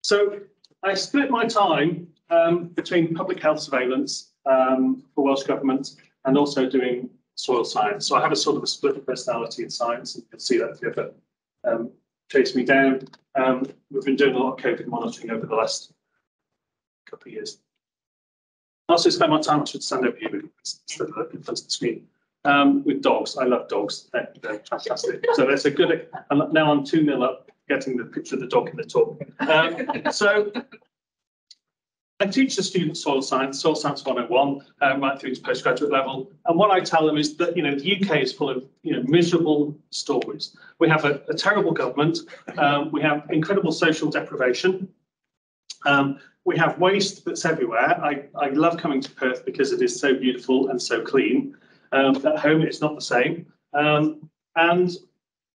So I split my time between public health surveillance for Welsh Government and also doing soil science. So I have a sort of a split personality in science, and you'll see that if you ever chase me down. We've been doing a lot of COVID monitoring over the last couple of years. I also spend my time, I should stand over here instead of in front of the screen, with dogs. I love dogs. They're fantastic. So that's a good, and now I'm 2-0 up, getting the picture of the dog in the talk. So I teach the students Soil Science 101, right through to postgraduate level. And what I tell them is that, the UK is full of, miserable stories. We have a terrible government. We have incredible social deprivation. We have waste that's everywhere. I love coming to Perth because it is so beautiful and so clean. At home, it's not the same. And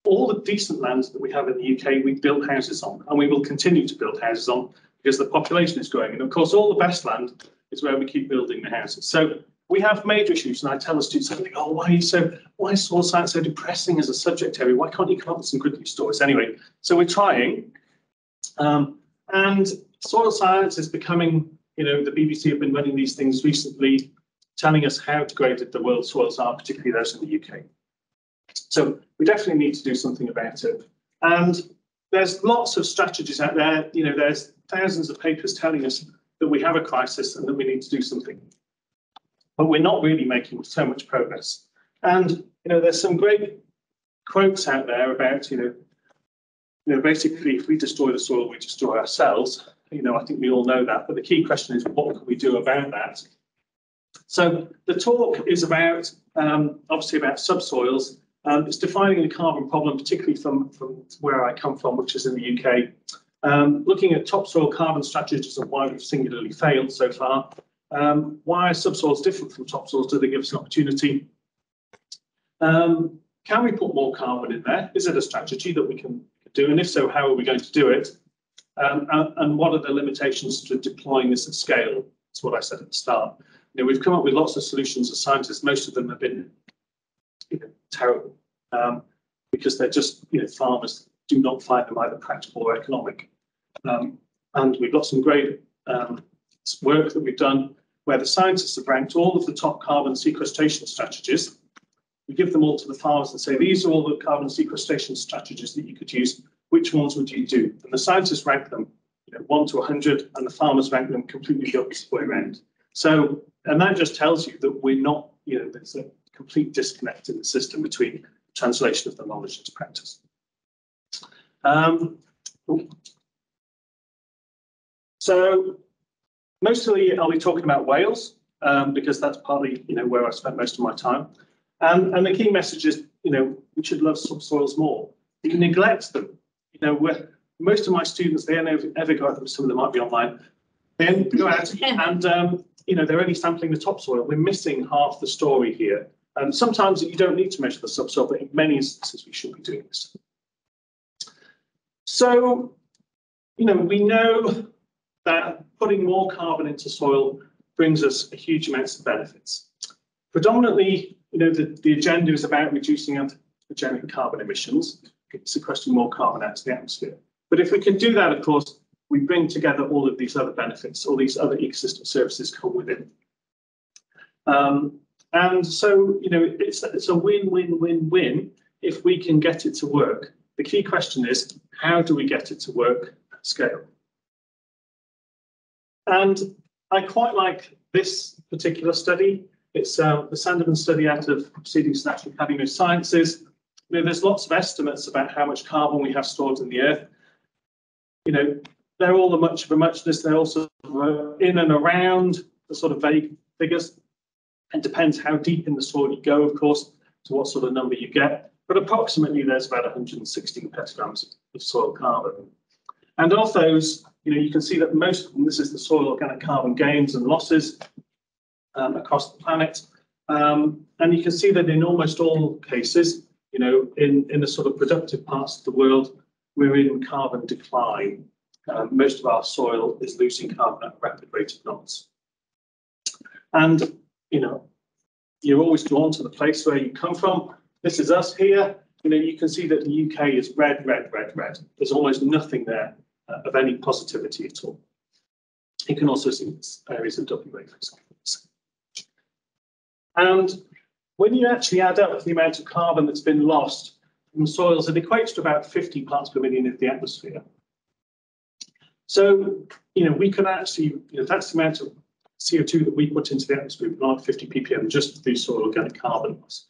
all the decent lands that we have in the UK, we build houses on, and we will continue to build houses on because the population is growing. And of course, all the best land is where we keep building the houses. So we have major issues, and I tell the students, oh, why is soil science so depressing as a subject area? Why can't you come up with some good news stories? Anyway, so we're trying. And soil science is becoming, the BBC have been running these things recently, telling us how degraded the world's soils are, particularly those in the UK. So we definitely need to do something about it. And there's lots of strategies out there. There's thousands of papers telling us that we have a crisis and that we need to do something. But we're not really making so much progress. And, there's some great quotes out there about, basically, if we destroy the soil, we destroy ourselves. I think we all know that. But the key question is, what can we do about that? So the talk is about, obviously, about subsoils. It's defining the carbon problem, particularly from where I come from, which is in the UK. Looking at topsoil carbon strategies and why we've singularly failed so far. Why are subsoils different from topsoils? Do they give us an opportunity? Can we put more carbon in there? Is it a strategy that we can do? And if so, how are we going to do it? And what are the limitations to deploying this at scale? That's what I said at the start. We've come up with lots of solutions as scientists. Most of them have been terrible because they're just, farmers do not find them either practical or economic. And we've got some great work that we've done where the scientists have ranked all of the top carbon sequestration strategies. We give them all to the farmers and say, these are all the carbon sequestration strategies that you could use. Which ones would you do? And the scientists rank them 1 to 100, and the farmers rank them completely the opposite way around. So, and that just tells you that we're not, there's a complete disconnect in the system between translation of the knowledge into practice. So mostly I'll be talking about Wales because that's partly where I spent most of my time. And the key message is we should love subsoils more. You neglect them. Most of my students, they don't ever go out, some of them might be online, they go out and they're only sampling the topsoil. We're missing half the story here. And sometimes you don't need to measure the subsoil, but in many instances we should be doing this. So, we know that putting more carbon into soil brings us a huge amounts of benefits. Predominantly, the agenda is about reducing anthropogenic carbon emissions, sequestering more carbon out to the atmosphere. But if we can do that, of course, we bring together all of these other benefits, all these other ecosystem services come with it. And so, it's a win-win-win-win if we can get it to work. The key question is, how do we get it to work at scale? And I quite like this particular study. It's the Sandeman study out of Proceedings National Academy of Sciences. There's lots of estimates about how much carbon we have stored in the earth. They're all a much of a muchness. They're also in and around the sort of vague figures. It depends how deep in the soil you go, of course, to what sort of number you get. But approximately there's about 116 petagrams of soil carbon. And of those, you can see that most of them, this is the soil organic carbon gains and losses across the planet. And you can see that in almost all cases, in the sort of productive parts of the world, we're in carbon decline. Most of our soil is losing carbon at a rapid rate of knots. And, you're always drawn to the place where you come from. This is us here. You can see that the UK is red, red, red, red. There's almost nothing there. of any positivity at all. You can also see areas of WA, for example. And when you actually add up the amount of carbon that's been lost from soils, it equates to about 50 parts per million in the atmosphere. So, we could actually, that's the amount of CO2 that we put into the atmosphere, not 50 ppm, just through soil organic carbon loss.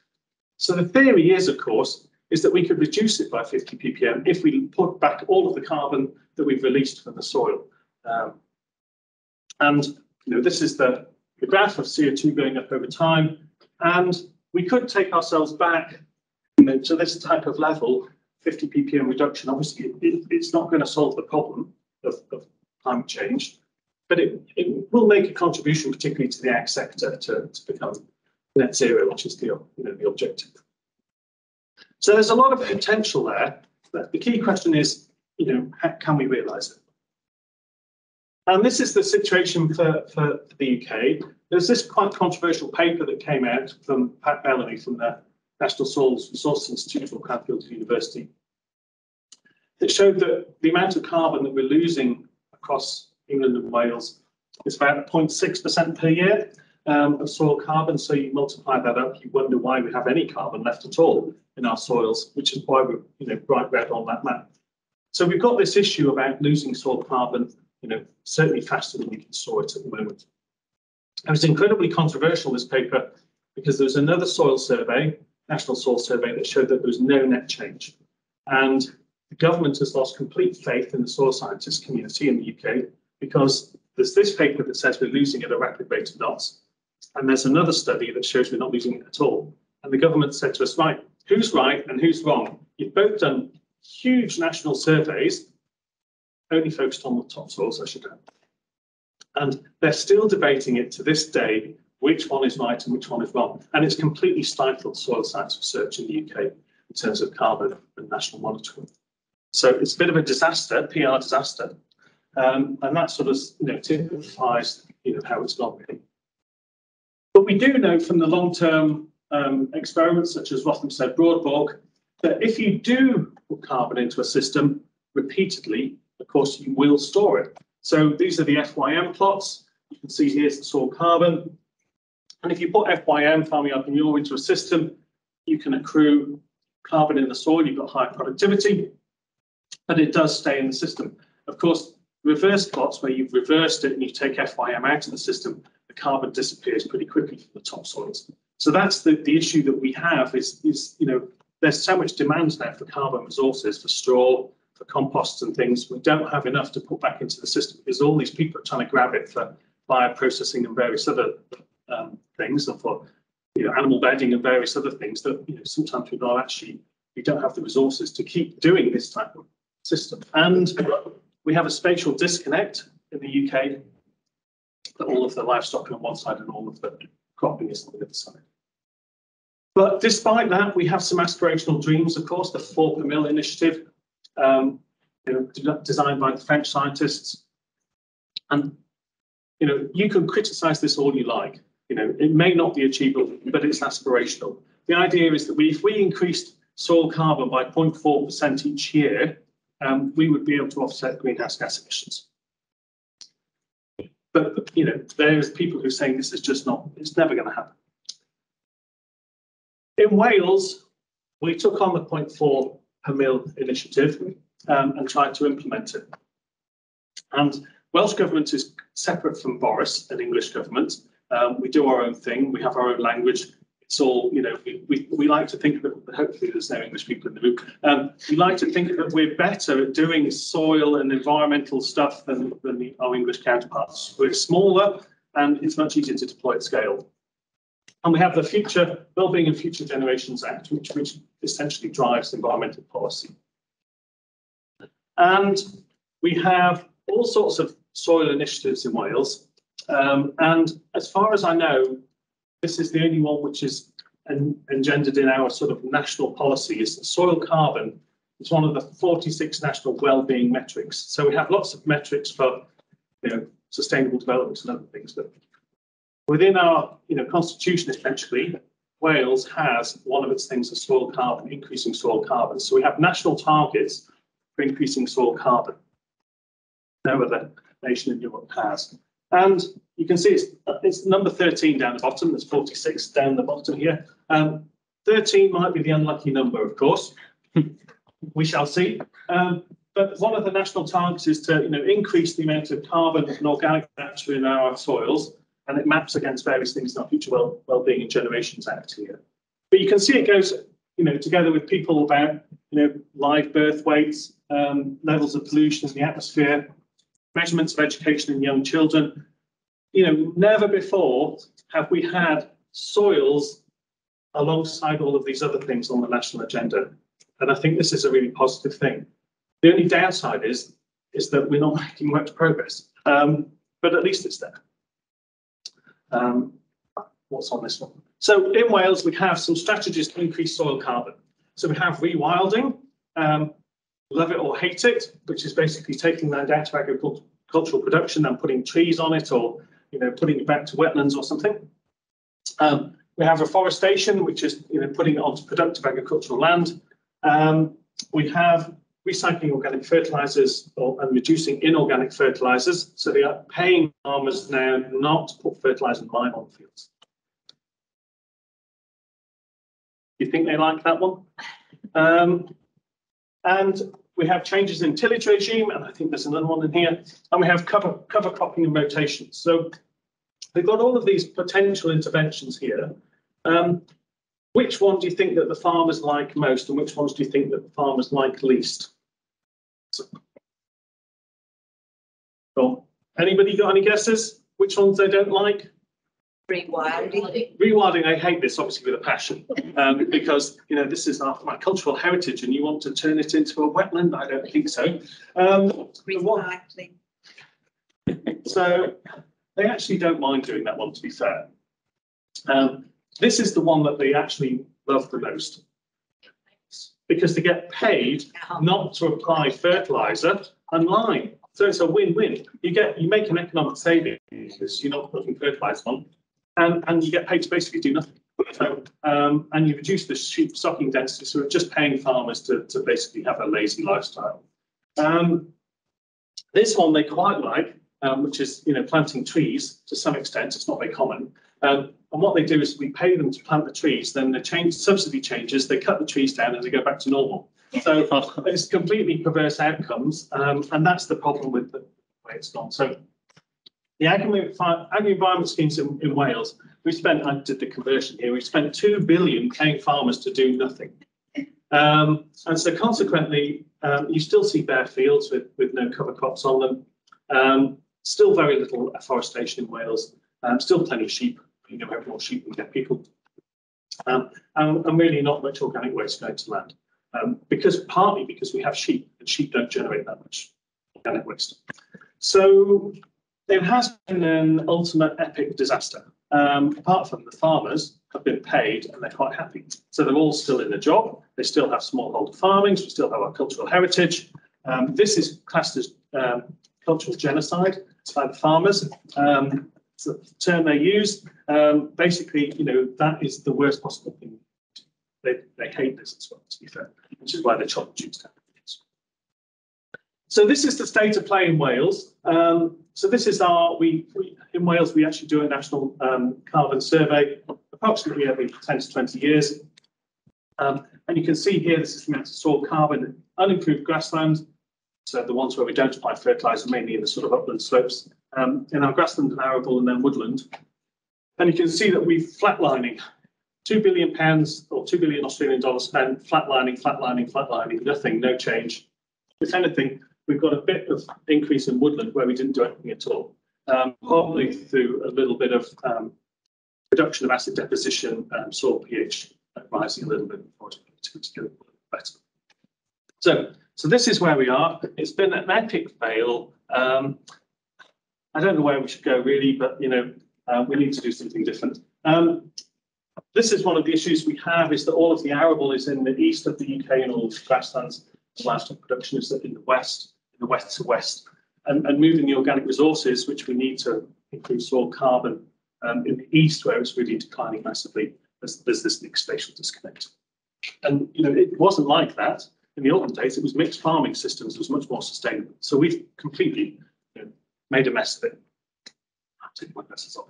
So the theory is, of course, is that we could reduce it by 50 ppm if we put back all of the carbon that we've released from the soil. This is the graph of CO2 going up over time, and we could take ourselves back to this type of level, 50 ppm reduction. Obviously, it's not going to solve the problem of climate change, but it will make a contribution, particularly to the ag sector, to become net zero, which is the objective. So there's a lot of potential there, but the key question is, how can we realise it? And this is the situation for the UK. There's this quite controversial paper that came out from Pat Bellamy from the National Soils Resource Institute from Cranfield University that showed that the amount of carbon that we're losing across England and Wales is about 0.6% per year of soil carbon. So you multiply that up, you wonder why we have any carbon left at all in our soils, which is why we're bright red on that map. So we've got this issue about losing soil carbon, certainly faster than we can store it at the moment. It was incredibly controversial, this paper, because there was another soil survey, National Soil Survey, that showed that there was no net change. And the government has lost complete faith in the soil scientist community in the UK, because there's this paper that says we're losing at a rapid rate of knots, and there's another study that shows we're not losing it at all. And the government said to us, right, who's right and who's wrong? You've both done huge national surveys, only focused on the topsoils, I should add. And they're still debating it to this day, which one is right and which one is wrong. And it's completely stifled soil science research in the UK in terms of carbon and national monitoring. So it's a bit of a disaster, PR disaster. And that sort of typifies how it's gone really. But we do know from the long-term experiments such as Rotham said Broadborg, that if you do put carbon into a system repeatedly, of course you will store it. So these are the FYM plots. You can see here's the soil carbon. And if you put FYM, farming up in your into a system, you can accrue carbon in the soil, you've got higher productivity, but it does stay in the system. Of course, reverse plots where you've reversed it and you take FYM out of the system, the carbon disappears pretty quickly from the topsoils. So that's the issue that we have is there's so much demand now for carbon resources, for straw, for composts and things. We don't have enough to put back into the system because all these people are trying to grab it for bioprocessing and various other things, and for animal bedding and various other things that sometimes we don't have the resources to keep doing this type of system. And we have a spatial disconnect in the UK, that all of the livestock are on one side and all of the cropping is on the other side. But despite that, we have some aspirational dreams, of course, the 4 per mil initiative, designed by the French scientists. And, you can criticize this all you like. It may not be achievable, but it's aspirational. The idea is that if we increased soil carbon by 0.4% each year, we would be able to offset greenhouse gas emissions. But, there's people who are saying this is just not, it's never going to happen. In Wales, we took on the 0.4 per mil initiative and tried to implement it. And Welsh government is separate from Boris and English government. We do our own thing. We have our own language. It's all, we like to think that, hopefully there's no English people in the room. We like to think that we're better at doing soil and environmental stuff than our English counterparts. We're smaller and it's much easier to deploy at scale. And we have the Future Wellbeing and Future Generations Act, which essentially drives environmental policy. And we have all sorts of soil initiatives in Wales. And as far as I know, this is the only one which is engendered in our sort of national policy, is that soil carbon is one of the 46 national wellbeing metrics. So we have lots of metrics for sustainable development and other things, but within our constitution, essentially, Wales has one of its things as soil carbon, increasing soil carbon. So we have national targets for increasing soil carbon. no other nation in Europe has. And you can see it's number 13 down the bottom. There's 46 down the bottom here. 13 might be the unlucky number, of course. We shall see. But one of the national targets is to increase the amount of carbon and organic matter in our soils, and it maps against various things in our future well-being and Generations Act here. But you can see it goes together with people about live birth weights, levels of pollution in the atmosphere, measurements of education in young children. Never before have we had soils alongside all of these other things on the national agenda. And I think this is a really positive thing. The only downside is that we're not making much progress, but at least it's there. What's on this one? So in Wales, we have some strategies to increase soil carbon. So we have rewilding, love it or hate it, which is basically taking land out of agricultural production and putting trees on it, or putting it back to wetlands or something. We have reforestation, which is putting it onto productive agricultural land. We have recycling organic fertilizers and reducing inorganic fertilizers. So they are paying farmers now not to put fertilizer and lime on fields. Do you think they like that one? And we have changes in tillage regime, and I think there's another one in here. And we have cover cropping and rotation. So we've got all of these potential interventions here. Which one do you think that the farmers like most, and which ones do you think that the farmers like least? Well, anybody got any guesses? Which ones they don't like? Rewilding. Rewilding, I hate this, obviously, with a passion, because this is my cultural heritage, and you want to turn it into a wetland. I don't think so. Recycling. So they actually don't mind doing that one, to be fair. This is the one that they actually love the most, because they get paid not to apply fertilizer and lime. So it's a win-win. You make an economic saving because you're not putting fertilizer on, and you get paid to basically do nothing. So, and you reduce the sheep stocking density, so we're just paying farmers to basically have a lazy lifestyle. This one they quite like, which is planting trees to some extent. It's not very common. And what they do is we pay them to plant the trees, then the subsidy changes, they cut the trees down and they go back to normal. So it's completely perverse outcomes, and that's the problem with the way it's gone. So the agri-environment schemes in Wales, I did the conversion here, we spent 2 billion paying farmers to do nothing. And so consequently, you still see bare fields with no cover crops on them. Still very little afforestation in Wales, still plenty of sheep. Have more sheep than get people, and really not much organic waste going to land, partly because we have sheep, and sheep don't generate that much organic waste. So there has been an ultimate epic disaster. Apart from the farmers have been paid and they're quite happy. So they're all still in a job. They still have smallholder farming. We still have our cultural heritage. This is classed as cultural genocide by the farmers. It's the term they use. Basically, that is the worst possible thing. They hate this as well, to be fair, which is why they chop and choose down. So this is the state of play in Wales. So this is in Wales, we actually do a national carbon survey approximately every 10 to 20 years. And you can see here, this is the amount of soil carbon in unimproved grassland. So the ones where we don't apply fertiliser, mainly in the sort of upland slopes, in our grassland and arable and then woodland. And you can see that we're flatlining. £2 billion or $2 billion Australian dollars spent, flatlining, nothing, no change. If anything, we've got a bit of increase in woodland where we didn't do anything at all, partly through a little bit of reduction of acid deposition, soil pH rising a little bit before to get it better. So this is where we are. It's been an epic fail. I don't know where we should go really, but we need to do something different. This is one of the issues we have, is that all of the arable is in the east of the UK and all of the grasslands. The livestock production is in the west to west. And moving the organic resources, which we need to improve soil carbon, in the east, where it's really declining massively, there's this big spatial disconnect. And it wasn't like that. In the olden days, it was mixed farming systems. It was much more sustainable. So we've completely made a mess of it. I'll take my glasses off.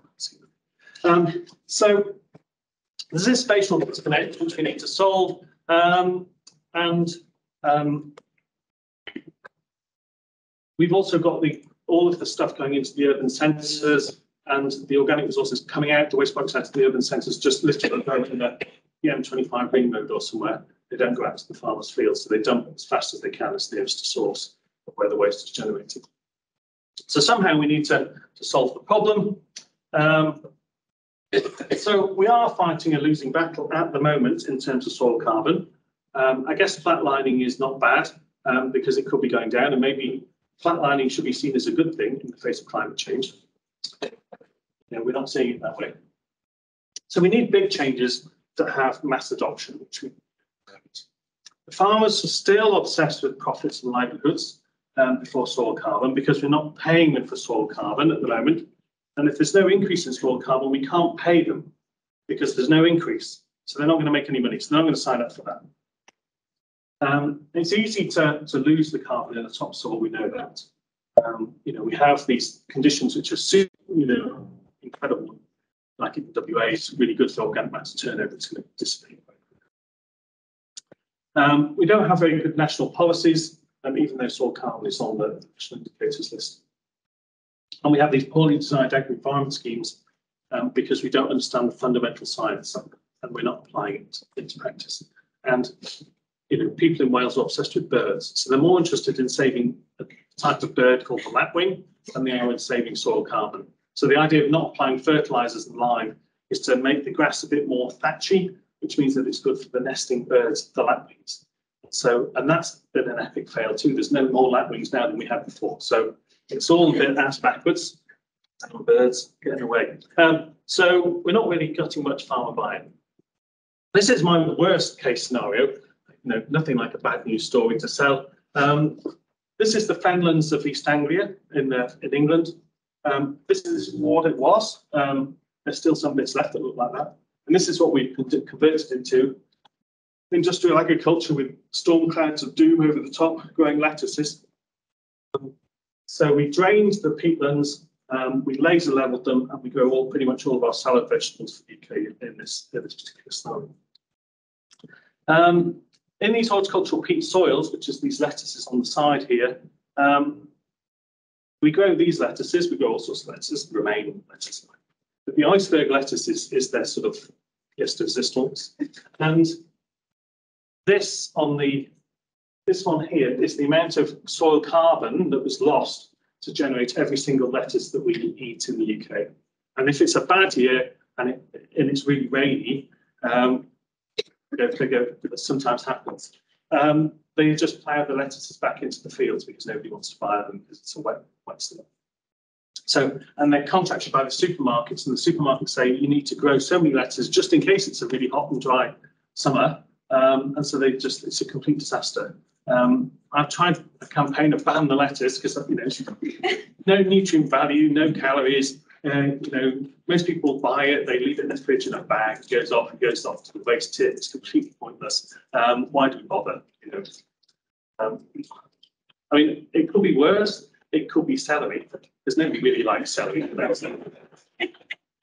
So there's this spatial disconnect which we need to solve, we've also got all of the stuff going into the urban centres and the organic resources coming out the waste products out to the urban centres, just literally going in the M25 ring road or somewhere. They don't go out to the farmers' fields, so they dump as fast as they can as nearest to source of where the waste is generated. So somehow we need to solve the problem. So we are fighting a losing battle at the moment in terms of soil carbon. I guess flatlining is not bad because it could be going down, and maybe flatlining should be seen as a good thing in the face of climate change. We're not seeing it that way. So we need big changes that have mass adoption, which we don't. The farmers are still obsessed with profits and livelihoods before soil carbon because we're not paying them for soil carbon at the moment. And if there's no increase in soil carbon, we can't pay them because there's no increase. So they're not going to make any money. So they're not going to sign up for that. It's easy to lose the carbon in the topsoil. We know that. We have these conditions which are super, incredible. Like in WA, it's really good for organic matter turnover. It's going to dissipate. We don't have very good national policies, even though soil carbon is on the national indicators list. And we have these poorly designed agri-environment schemes because we don't understand the fundamental science and we're not applying it into practice. And people in Wales are obsessed with birds, so they're more interested in saving a type of bird called the lapwing than they are in saving soil carbon. So the idea of not applying fertilizers and lime is to make the grass a bit more thatchy, which means that it's good for the nesting birds, the lapwings. So, and that's been an epic fail too. There's no more lapwings now than we had before. So it's all a bit ass backwards, and birds getting away. So we're not really getting much farmer buy-in. This is my worst case scenario. Nothing like a bad news story to sell. This is the Finlands of East Anglia in England. This is what it was. There's still some bits left that look like that. And this is what we've converted into industrial agriculture with storm clouds of doom over the top, growing lettuces. So we drained the peatlands, we laser leveled them, and we grow pretty much all of our salad vegetables for the UK in this particular scenario. In these horticultural peat soils, which is these lettuces on the side here, we grow these lettuces. We grow all sorts of lettuces, romaine lettuce. But the iceberg lettuce is their sort of pest resistance. And this one here is the amount of soil carbon that was lost to generate every single lettuce that we eat in the UK. And if it's a bad year and it's really rainy, that sometimes happens. They just plough the lettuces back into the fields because nobody wants to buy them because it's a wet stuff. So, and they're contracted by the supermarkets, and the supermarkets say you need to grow so many lettuces just in case it's a really hot and dry summer. And so it's a complete disaster. I've tried a campaign of ban the lettuce because no nutrient value, no calories. Most people buy it, they leave it in the fridge in a bag, it goes off to the waste tip. It's completely pointless. Why do we bother? It could be worse. It could be celery, because nobody really likes celery.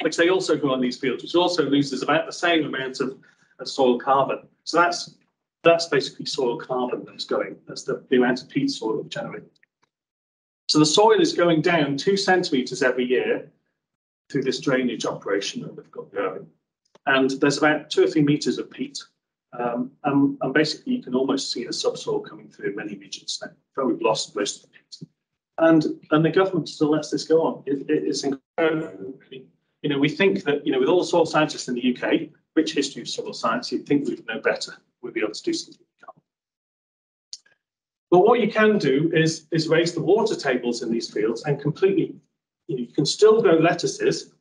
Which they also grow on these fields, which also loses about the same amount of soil carbon. So that's basically soil carbon that's going. That's the amount of peat soil that we generate. So the soil is going down 2 centimetres every year through this drainage operation that we've got going. And there's about 2 or 3 metres of peat. And basically you can almost see the subsoil coming through in many regions now. But we've lost most of the peat. And the government still lets this go on. It's incredible. We think that, with all soil scientists in the UK, rich history of soil science, you'd think we'd know better. We'd be able to do something we can't. But what you can do is raise the water tables in these fields and completely, you can still grow lettuces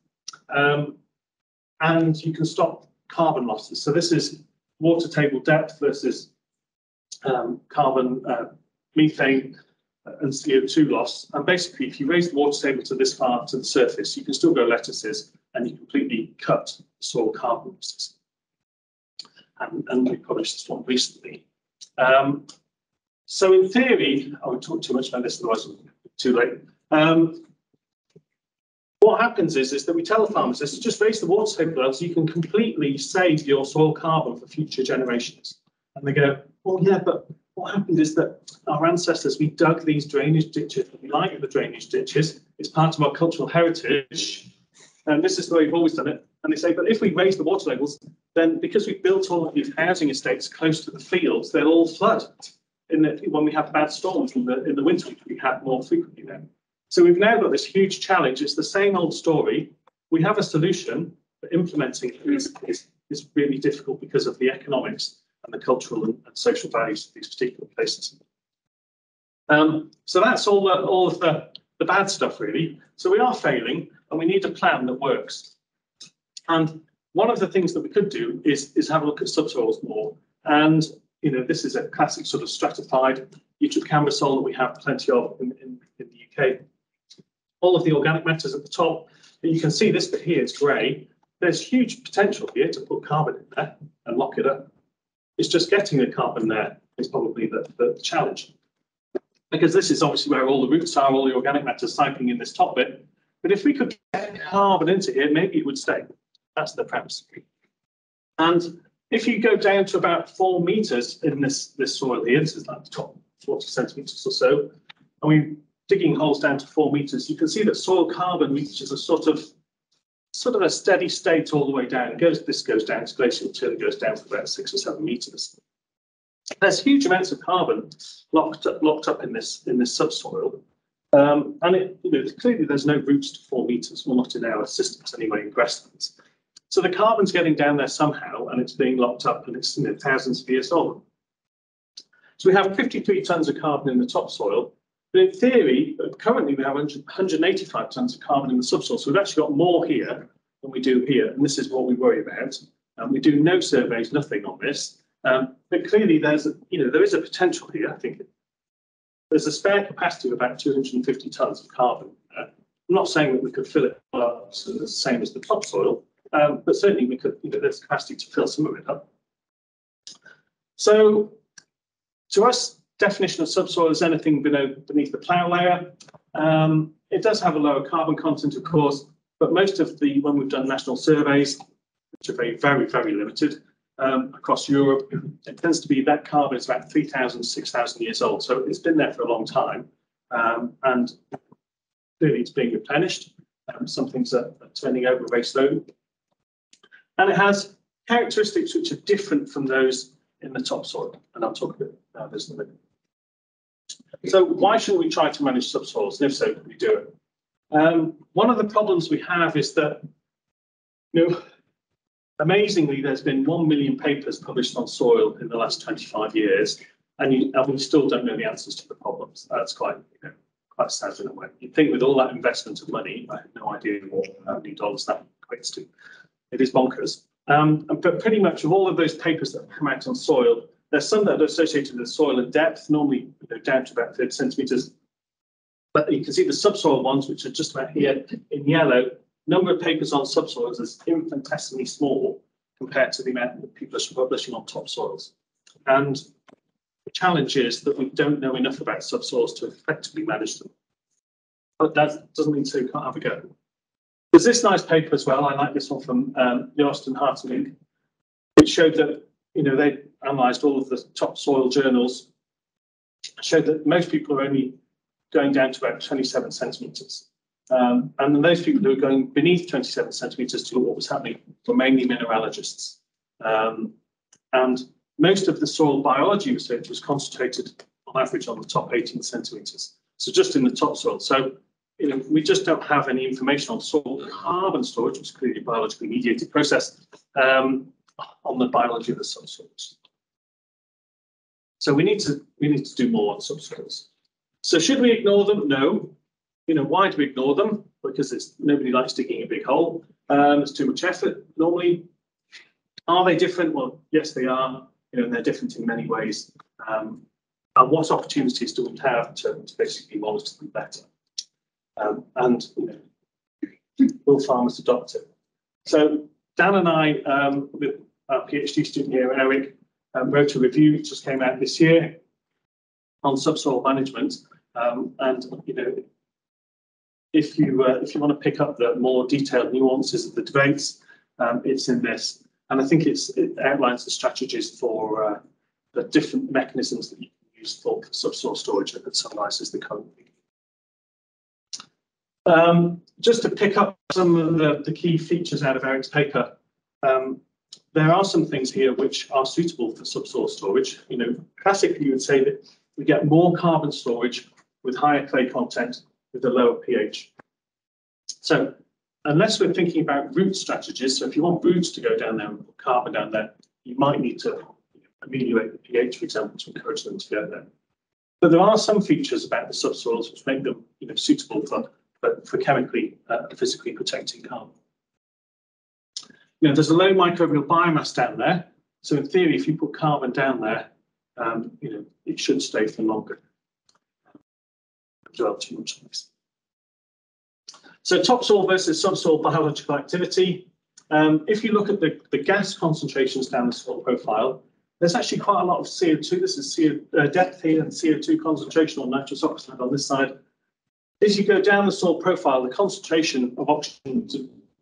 and you can stop carbon losses. So this is water table depth versus carbon, methane and CO2 loss. And basically, if you raise the water table to this far to the surface, you can still grow lettuces and you completely cut soil carbon losses. And we published this one recently. So in theory, I won't talk too much about this, otherwise it'll be too late. what happens is that we tell the farmers this: just raise the water table level so you can completely save your soil carbon for future generations. And they go, well, yeah, but what happened is that our ancestors, we dug these drainage ditches. We like the drainage ditches. It's part of our cultural heritage. And this is the way we've always done it. And they say, but if we raise the water levels, then because we've built all of these housing estates close to the fields, they'll all flood when we have bad storms in the winter, which we have more frequently now. So we've now got this huge challenge. It's the same old story. We have a solution, but implementing it is really difficult because of the economics and the cultural and social values of these particular places. So that's all of the bad stuff, really. So we are failing, and we need a plan that works. And one of the things that we could do is have a look at subsoils more. And this is a classic sort of stratified Yttric soil that we have plenty of in the UK. All of the organic matters at the top, but you can see this bit here is grey. There's huge potential here to put carbon in there and lock it up. It's just getting the carbon there is probably the challenge. Because this is obviously where all the roots are, all the organic matter cycling in this top bit. But if we could get carbon into here, maybe it would stay. That's the premise. And if you go down to about 4 meters in this soil here, this is like the top 40 centimeters or so, and we're digging holes down to 4 meters, you can see that soil carbon reaches a sort of a steady state all the way down. This goes down to glacial till it goes down for about 6 or 7 meters. There's huge amounts of carbon locked up in this subsoil, and clearly there's no roots to 4 meters, well, not in our systems anyway, in grasslands. So the carbon's getting down there somehow, and it's being locked up, and it's thousands of years old. So we have 53 tons of carbon in the topsoil, but in theory, currently we have 185 tons of carbon in the subsoil. So we've actually got more here than we do here, and this is what we worry about. We do no surveys, nothing on this, but clearly there is a potential here. I think there's a spare capacity of about 250 tons of carbon. I'm not saying that we could fill it up the same as the topsoil. But certainly we could, there's capacity to fill some of it up. So to us, definition of subsoil is anything beneath the plough layer. It does have a lower carbon content, of course, but most of when we've done national surveys, which are very, very, very limited across Europe, it tends to be that carbon is about 3,000, 6,000 years old. So it's been there for a long time, and clearly it's being replenished. Some things are turning over very slowly. And it has characteristics which are different from those in the topsoil. And I'll talk a bit about this in a minute. So why shouldn't we try to manage subsoils? And if so, can we do it? One of the problems we have is that, amazingly, there's been 1 million papers published on soil in the last 25 years, and we still don't know the answers to the problems. That's quite sad in a way. You'd think with all that investment of money, I have no idea how many dollars that equates to. It is bonkers. But pretty much of all of those papers that have come out on soil, there's some that are associated with soil and depth, normally down to about 30 centimetres. But you can see the subsoil ones, which are just about here in yellow. Number of papers on subsoils is infinitesimally small compared to the amount that people are publishing on topsoils. And the challenge is that we don't know enough about subsoils to effectively manage them. But that doesn't mean so we can't have a go. There's this nice paper as well. I like this one from Joost and Hartelig, which showed that they analysed all of the topsoil journals, showed that most people are only going down to about 27 centimetres. And then those people who are going beneath 27 centimetres to what was happening were mainly mineralogists. And most of the soil biology research was concentrated on average on the top 18 centimetres. So just in the topsoil. So we just don't have any information on soil carbon storage, which is clearly a biologically mediated process, on the biology of the subsoils. So we need to do more on subsoils. So should we ignore them? No. Why do we ignore them? Because nobody likes digging a big hole. It's too much effort normally. Are they different? Well, yes, they are. They're different in many ways. And what opportunities do we have to basically monitor them better? Will farmers adopt it? So Dan and I, with our PhD student here, Eric, wrote a review which just came out this year on subsoil management. if you want to pick up the more detailed nuances of the debates, it's in this. And I think it outlines the strategies for the different mechanisms that you can use for subsoil storage, and it summarises the current thinking. Just to pick up some of the key features out of Eric's paper, there are some things here which are suitable for subsoil storage. You know, classically you would say that we get more carbon storage with higher clay content with a lower pH. So unless we're thinking about root strategies, so if you want roots to go down there and put carbon down there, you might need to ameliorate the pH, for example, to encourage them to go there. But there are some features about the subsoils which make them suitable for chemically and physically protecting carbon. There's a low microbial biomass down there, so in theory, if you put carbon down there, it should stay for longer. Dwell too much on this. So topsoil versus subsoil biological activity. If you look at the gas concentrations down the soil profile, there's actually quite a lot of CO2. This is depth here and CO2 concentration on nitrous oxide on this side. As you go down the soil profile, the concentration of oxygen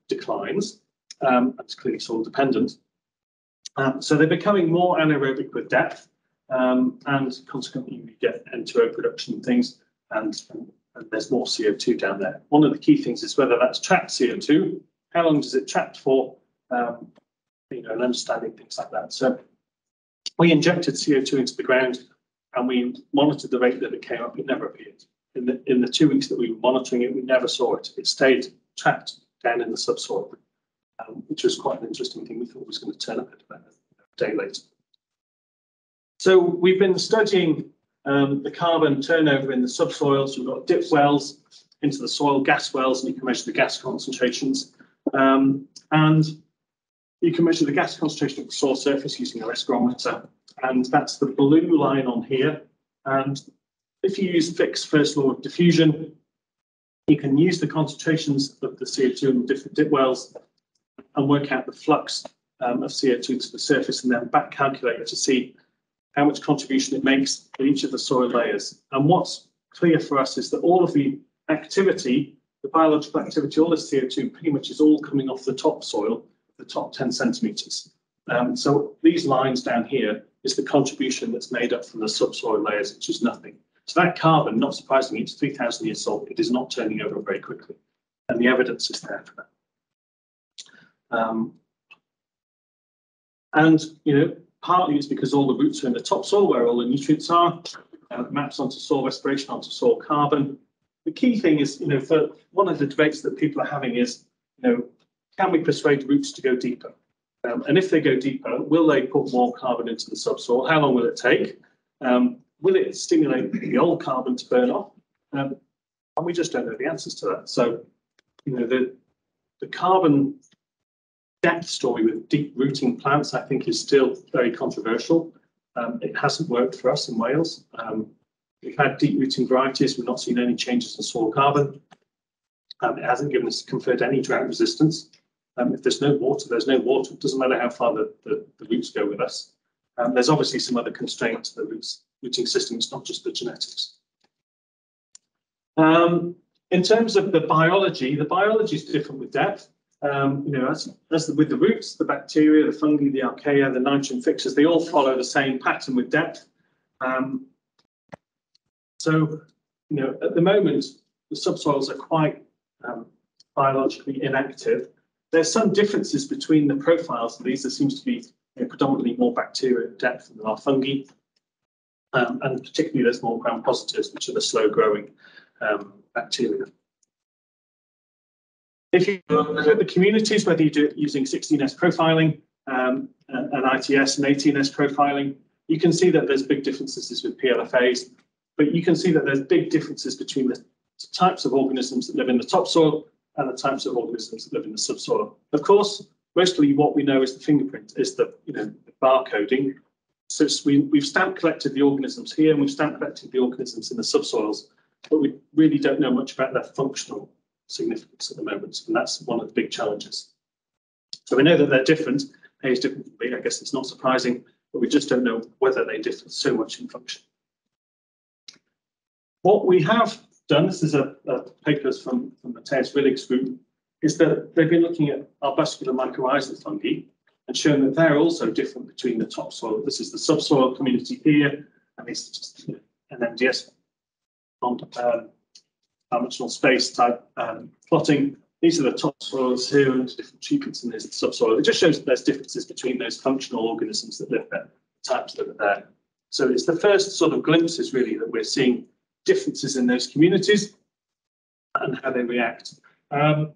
declines. It's clearly soil dependent. So they're becoming more anaerobic with depth, and consequently we get N2O production and things, and there's more CO2 down there. One of the key things is whether that's trapped CO2, how long does it trap for, and understanding things like that. So we injected CO2 into the ground and we monitored the rate that it came up. It never appeared. In the 2 weeks that we were monitoring it, we never saw it. It stayed trapped down in the subsoil, which was quite an interesting thing. We thought it was going to turn up about a day later. So we've been studying the carbon turnover in the subsoils. We've got dip wells into the soil, gas wells, and you can measure the gas concentrations. And you can measure the gas concentration at the soil surface using a resperometer, and that's the blue line on here. And if you use Fick's first law of diffusion, you can use the concentrations of the CO2 in the different dip wells and work out the flux of CO2 to the surface, and then back calculate it to see how much contribution it makes in each of the soil layers. And what's clear for us is that all of the activity, the biological activity, all this CO2 pretty much is all coming off the topsoil, the top 10 centimetres. So these lines down here is the contribution that's made up from the subsoil layers, which is nothing. So that carbon, not surprisingly, it's 3,000 years old. It is not turning over very quickly, and the evidence is there for that. And partly it's because all the roots are in the topsoil where all the nutrients are. It maps onto soil respiration, onto soil carbon. The key thing is, for one of the debates that people are having is, can we persuade roots to go deeper? And if they go deeper, will they put more carbon into the subsoil? How long will it take? Will it stimulate the old carbon to burn off? And we just don't know the answers to that. So, the carbon depth story with deep rooting plants, I think, is still very controversial. It hasn't worked for us in Wales. We've had deep rooting varieties. We've not seen any changes in soil carbon. It hasn't conferred any drought resistance. If there's no water, there's no water. It doesn't matter how far the roots go with us. There's obviously some other constraints to the rooting system. It's not just the genetics. In terms of the biology is different with depth. As with the roots, the bacteria, the fungi, the archaea, the nitrogen fixers, they all follow the same pattern with depth. So, at the moment, the subsoils are quite biologically inactive. There's some differences between the profiles of these. There seems to be predominantly more bacteria at depth than there are fungi. And particularly there's more gram-positives, which are the slow-growing bacteria. If you look at the communities, whether you do it using 16S profiling, an ITS and 18S profiling, you can see that there's big differences with PLFAs, but you can see that there's big differences between the types of organisms that live in the topsoil and the types of organisms that live in the subsoil. Of course, mostly what we know is the fingerprint, is the barcoding. So we've stamp collected the organisms here, and we've stamp collected the organisms in the subsoils, but we really don't know much about their functional significance at the moment, and that's one of the big challenges. So we know that they're different. A is different from B. I guess it's not surprising, but we just don't know whether they differ so much in function. What we have done, this is a paper from Matthias Willig's group, is that they've been looking at arbuscular mycorrhizal fungi and shown that they're also different between the topsoil. This is the subsoil community here, and this is just an MDS dimensional space type plotting. These are the topsoils here and different treatments, and there's the subsoil. It just shows that there's differences between those functional organisms that live there, the types that are there. So it's the first sort of glimpses really that we're seeing differences in those communities and how they react. I've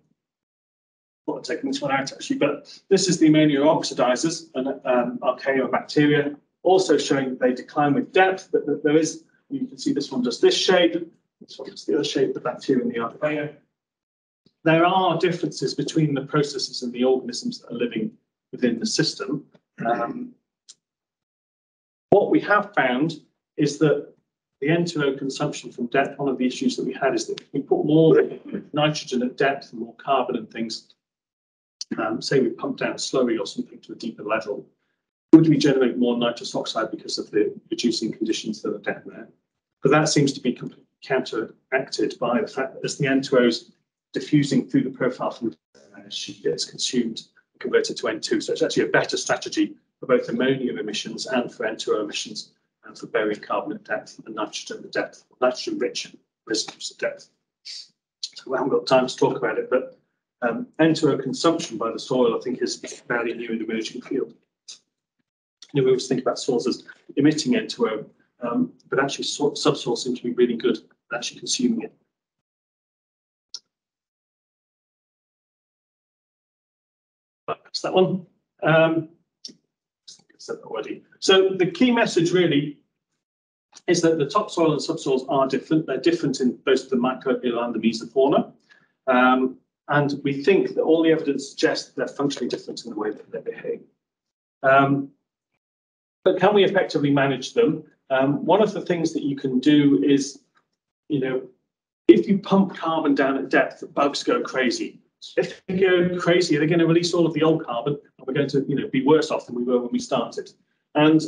taken this one out actually, but this is the ammonia oxidizers and Archaeobacteria, also showing they decline with depth, but that there is, you can see this one does this shape, this one does the other shape, the bacteria and the archaea. There are differences between the processes and the organisms that are living within the system. What we have found is that the N2O consumption from depth, one of the issues that we had is that if we put more nitrogen at depth and more carbon and things, say we pump down slowly or something to a deeper level, would we generate more nitrous oxide because of the reducing conditions that are down there? But that seems to be completely counteracted by the fact that as the N2Os diffusing through the profile from she gets consumed and converted to N2. So it's actually a better strategy for both ammonia emissions and for N2O emissions and for burying carbon at depth and nitrogen at depth, nitrogen-rich residues at depth. So we haven't got time to talk about it, but N2O consumption by the soil, I think, is fairly new and emerging field. We always think about soils as emitting N2O, but actually subsoil seems to be really good at actually consuming it. That's that one. I said that already. So the key message really is that the topsoil and subsoils are different. They're different in both the microbial and the mesofauna. And we think that all the evidence suggests that they're functionally different in the way that they behave. But can we effectively manage them? One of the things that you can do is, if you pump carbon down at depth, the bugs go crazy. If they go crazy, they're going to release all of the old carbon, and we're going to, be worse off than we were when we started. And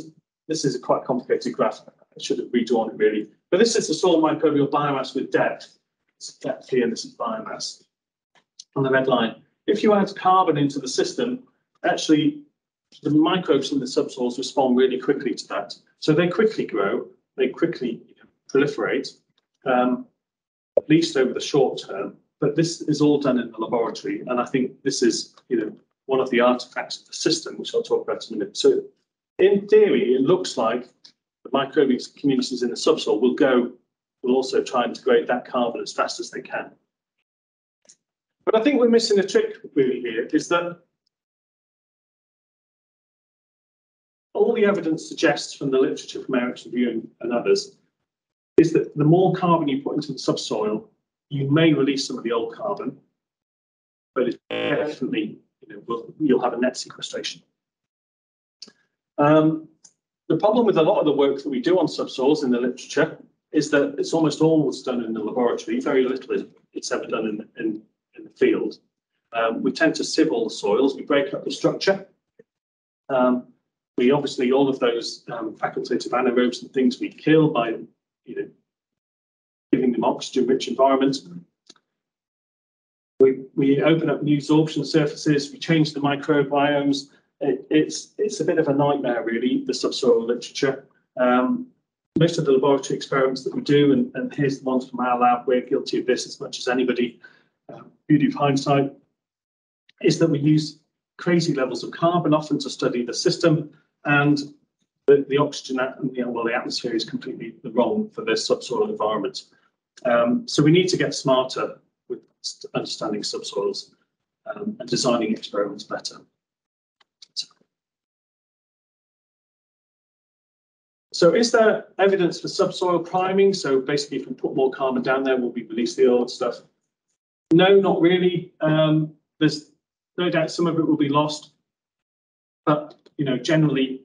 this is a quite complicated graph. I should have redrawn it really. But this is the soil microbial biomass with depth. This is depth here, and this is biomass on the red line. If you add carbon into the system, actually the microbes in the subsoils respond really quickly to that. So they quickly grow, they quickly proliferate, at least over the short term. But this is all done in the laboratory, and I think this is, one of the artifacts of the system, which I'll talk about in a minute. So, in theory, it looks like the microbial communities in the subsoil will also try and degrade that carbon as fast as they can. But I think we're missing a trick really here, is that all the evidence suggests from the literature from Eric's review and others is that the more carbon you put into the subsoil, you may release some of the old carbon, but it definitely, you'll have a net sequestration. The problem with a lot of the work that we do on subsoils in the literature is that it's almost always done in the laboratory. Very little it's ever done in the field. We tend to sieve all the soils. We break up the structure. We obviously, all of those facultative anaerobes and things we kill by, giving them oxygen-rich environment. We open up new absorption surfaces, we change the microbiomes. It's a bit of a nightmare, really, the subsoil literature. Most of the laboratory experiments that we do, and here's the ones from our lab, we're guilty of this as much as anybody, beauty of hindsight, is that we use crazy levels of carbon often to study the system, and the oxygen and the atmosphere is completely wrong for this subsoil environment. So we need to get smarter with understanding subsoils and designing experiments better. So is there evidence for subsoil priming? So basically, if we put more carbon down there, will we release the old stuff? No, not really. There's no doubt some of it will be lost, but generally,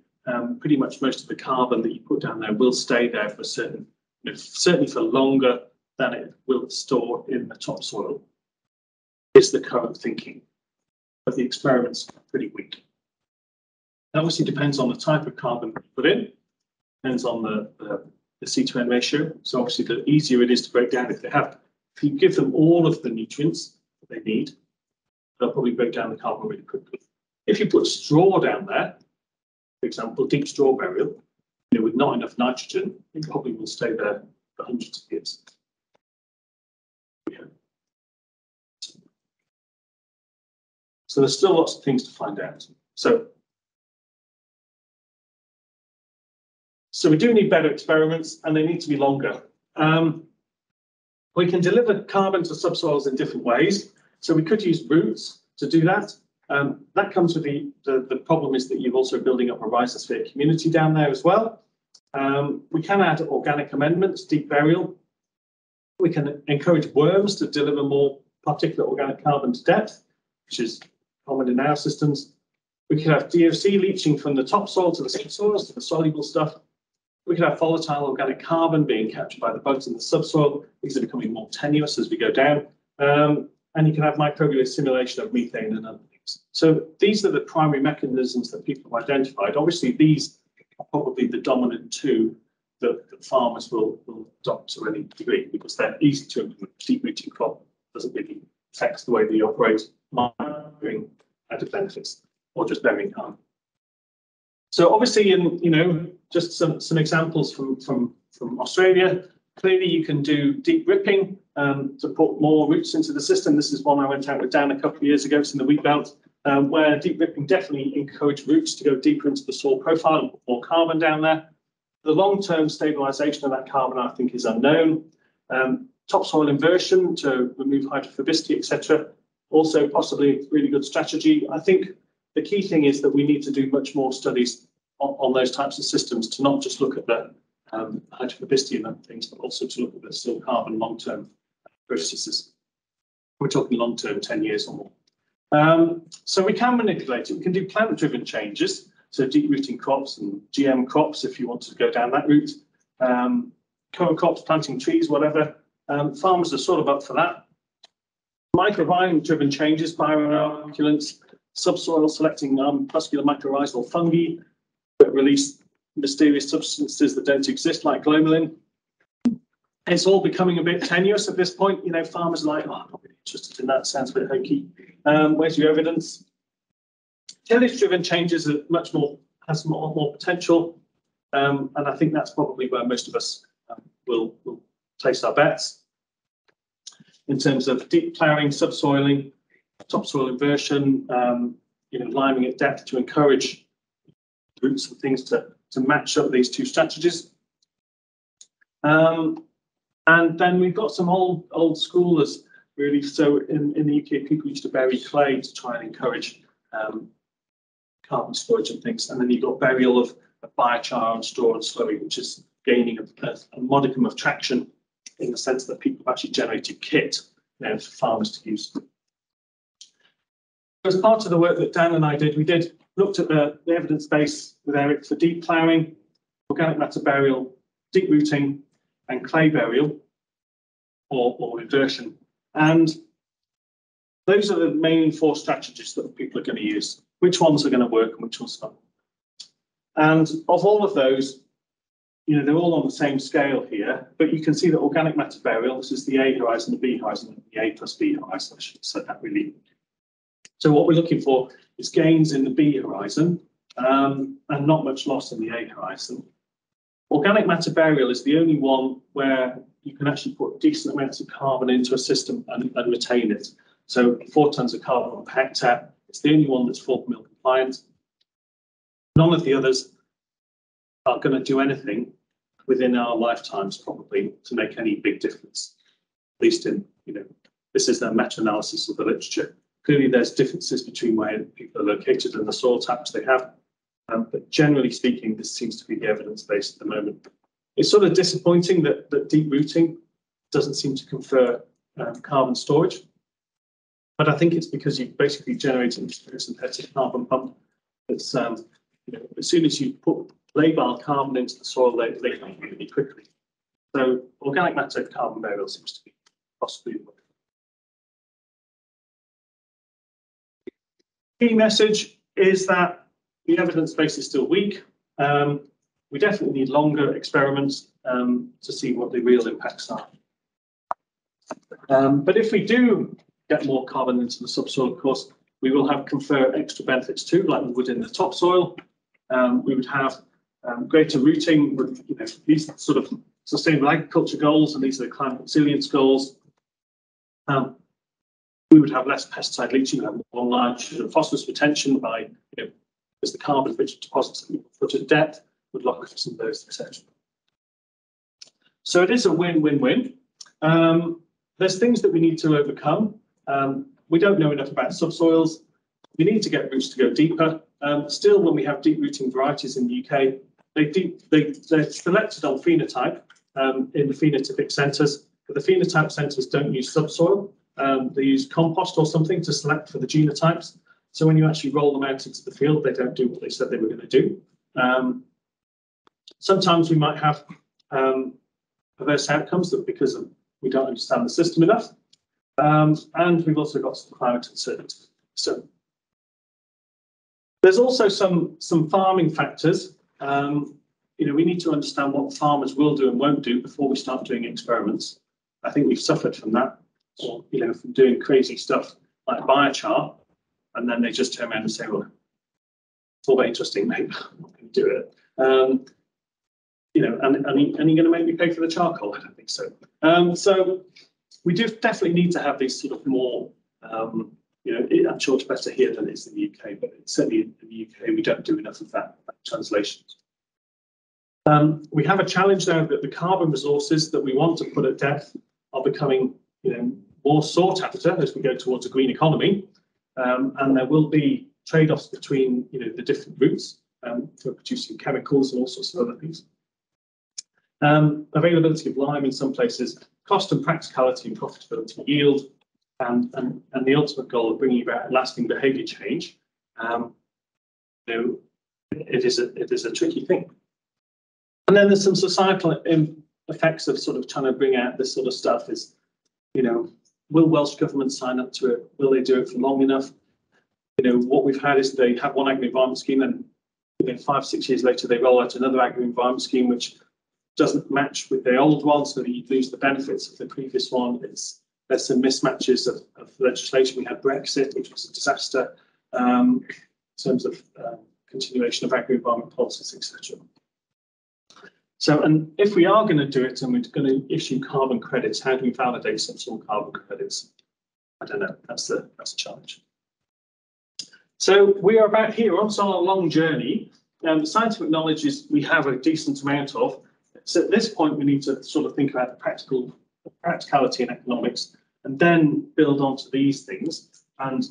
pretty much most of the carbon that you put down there will stay there for a certain, certainly for longer than it will store in the topsoil, is the current thinking. But the experiments are pretty weak. That obviously depends on the type of carbon you put in, depends on the the C/N ratio. So obviously, the easier it is to break down if you give them all of the nutrients that they need, they'll probably break down the carbon really quickly. If you put straw down there, for example, deep straw burial, with not enough nitrogen, it probably will stay there for hundreds of years. So there's still lots of things to find out. So we do need better experiments, and they need to be longer. We can deliver carbon to subsoils in different ways. So we could use roots to do that. That comes with the problem is that you're also building up a rhizosphere community down there as well. We can add organic amendments, deep burial. We can encourage worms to deliver more particulate organic carbon to depth, which is common in our systems. We could have DOC leaching from the topsoil to the subsoils, to the soluble stuff. We could have volatile organic carbon being captured by the bugs in the subsoil. These are becoming more tenuous as we go down. And you can have microbial assimilation of methane and other things. So these are the primary mechanisms that people have identified. Obviously, these are probably the dominant two that farmers will adopt to any degree because they're easy to implement. Deep rooting crop doesn't really affect the way they operate, bring added benefits, or just burying carbon. So obviously, just some examples from Australia. Clearly, you can do deep ripping to put more roots into the system. This is one I went out with Dan a couple of years ago. It's in the wheat belt, where deep ripping definitely encouraged roots to go deeper into the soil profile and put more carbon down there. The long-term stabilisation of that carbon, I think, is unknown. Topsoil inversion to remove hydrophobicity, etc. Also, possibly a really good strategy. I think the key thing is that we need to do much more studies on those types of systems to not just look at the hydrophobicity and other things, but also to look at the soil carbon long-term processes. We're talking long-term, 10 years or more. So we can manipulate it. We can do plant-driven changes, so deep-rooting crops and GM crops if you wanted to go down that route. Cover crops, planting trees, whatever. Farmers are sort of up for that. Microbiome-driven changes, bioinoculants, subsoil selecting muscular mycorrhizal fungi that release mysterious substances that don't exist, like glomalin. It's all becoming a bit tenuous at this point. Farmers are like, oh, I'm not really interested in that. Sounds a bit hokey. Where's your evidence? Tillage-driven changes are has more potential, and I think that's probably where most of us will place our bets. In terms of deep ploughing, subsoiling, topsoil inversion, liming at depth to encourage roots and things to match up these two strategies. And then we've got some old schoolers, really. So in the UK, people used to bury clay to try and encourage carbon storage and things. And then you've got burial of biochar and straw and slurry, which is gaining a modicum of traction in the sense that people have actually generated kit for farmers to use. As part of the work that Dan and I did, we looked at the evidence base with Eric for deep ploughing, organic matter burial, deep rooting, and clay burial, or inversion. And those are the main four strategies that people are going to use. Which ones are going to work and which ones not? And of all of those, they're all on the same scale here, but you can see that organic matter burial, this is the A horizon, the B horizon, the A plus B horizon, I should have said that really. So what we're looking for is gains in the B horizon and not much loss in the A horizon. Organic matter burial is the only one where you can actually put decent amounts of carbon into a system and retain it. So 4 tons of carbon per hectare. It's the only one that's 4 mil compliant. None of the others are going to do anything within our lifetimes, probably, to make any big difference. At least in, this is their meta-analysis of the literature. Clearly, there's differences between where people are located and the soil types they have. But generally speaking, this seems to be the evidence base at the moment. It's sort of disappointing that deep rooting doesn't seem to confer carbon storage. But I think it's because you basically generate a synthetic carbon pump. It's, as soon as you put labile carbon into the soil, they come really quickly. So organic matter carbon burial seems to be possibly the way. Key message is that the evidence base is still weak. We definitely need longer experiments to see what the real impacts are. But if we do get more carbon into the subsoil, of course, we will have confer extra benefits too, like we would in the topsoil. We would have greater rooting with these sort of sustainable agriculture goals, and these are the climate resilience goals. We would have less pesticide leaching, have more nitrogen and phosphorus retention by, as the carbon-rich deposits that we put at depth would lock up some of those, etc. So it is a win-win-win. There's things that we need to overcome. We don't know enough about subsoils. We need to get roots to go deeper. Still, when we have deep rooting varieties in the UK, they're selected on phenotype in the phenotypic centres, but the phenotype centres don't use subsoil. They use compost or something to select for the genotypes. So when you actually roll them out into the field, they don't do what they said they were going to do. Sometimes we might have perverse outcomes because we don't understand the system enough. And we've also got some climate uncertainty. So there's also some farming factors. We need to understand what farmers will do and won't do before we start doing experiments. I think we've suffered from that, from doing crazy stuff like biochar, and then they just turn around and say, well, it's all very interesting, mate, I'm not going to do it. And you're going to make me pay for the charcoal? I don't think so. So we do definitely need to have these sort of more, I'm sure it's better here than it is in the UK, but certainly in the UK, we don't do enough of that translation. We have a challenge now that the carbon resources that we want to put at depth are becoming, more sought after as we go towards a green economy, and there will be trade-offs between, the different routes for producing chemicals and all sorts of other things. Availability of lime in some places, cost and practicality and profitability, yield, and the ultimate goal of bringing about lasting behaviour change. It is a tricky thing. And then there's some societal effects of sort of trying to bring out this sort of stuff. Is will Welsh government sign up to it? Will they do it for long enough? What we've had is they have one agri-environment scheme, and 5-6 years later they roll out another agri-environment scheme which doesn't match with the old one, so that you lose the benefits of the previous one. There's some mismatches of legislation. We had Brexit, which was a disaster in terms of continuation of agri-environment policies, etc. So, and if we are going to do it and we're going to issue carbon credits, how do we validate some carbon credits? I don't know. That's a challenge. So we are about here. We're also on a long journey. The scientific knowledge we have a decent amount of. So at this point, we need to sort of think about the practicality and economics, and then build onto these things and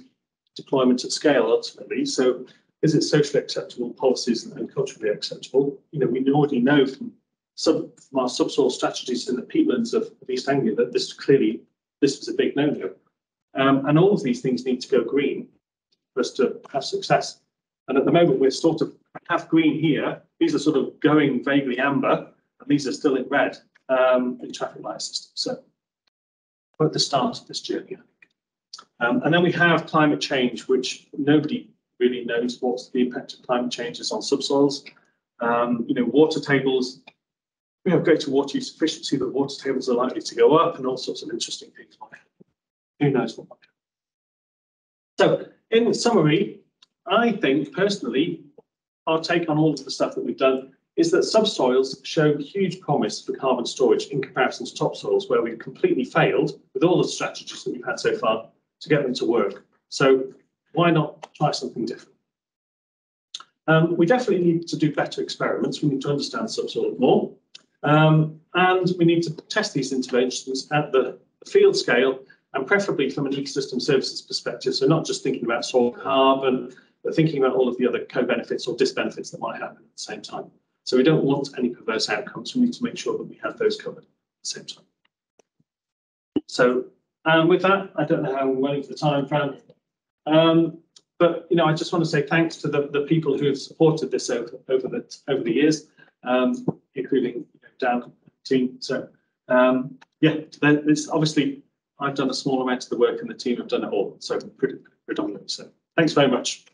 deployment at scale ultimately. So is it socially acceptable policies and culturally acceptable? We already know from our subsoil strategies in the peatlands of East Anglia that this was a big no-no. And all of these things need to go green for us to have success. And at the moment, we're sort of half green here. These are sort of going vaguely amber, and these are still in red in traffic light systems. So we're at the start of this journey, I think. And then we have climate change, which nobody really knows what's the impact of climate change is on subsoils. Water tables, we have greater water use efficiency, but water tables are likely to go up, and all sorts of interesting things might happen. Who knows what might happen? So in summary, I think personally, our take on all of the stuff that we've done is that subsoils show huge promise for carbon storage in comparison to topsoils, where we've completely failed with all the strategies that we've had so far to get them to work. So why not try something different? We definitely need to do better experiments. We need to understand subsoil more. And we need to test these interventions at the field scale, and preferably from an ecosystem services perspective. So not just thinking about soil carbon, but thinking about all of the other co-benefits or disbenefits that might happen at the same time. So we don't want any perverse outcomes. We need to make sure that we have those covered at the same time. So with that, I don't know how we're running for the time, Fran. But I just want to say thanks to the people who have supported this over the years, including Dan and team. So it's obviously I've done a small amount of the work, and the team have done it all. So pretty predominantly. So thanks very much.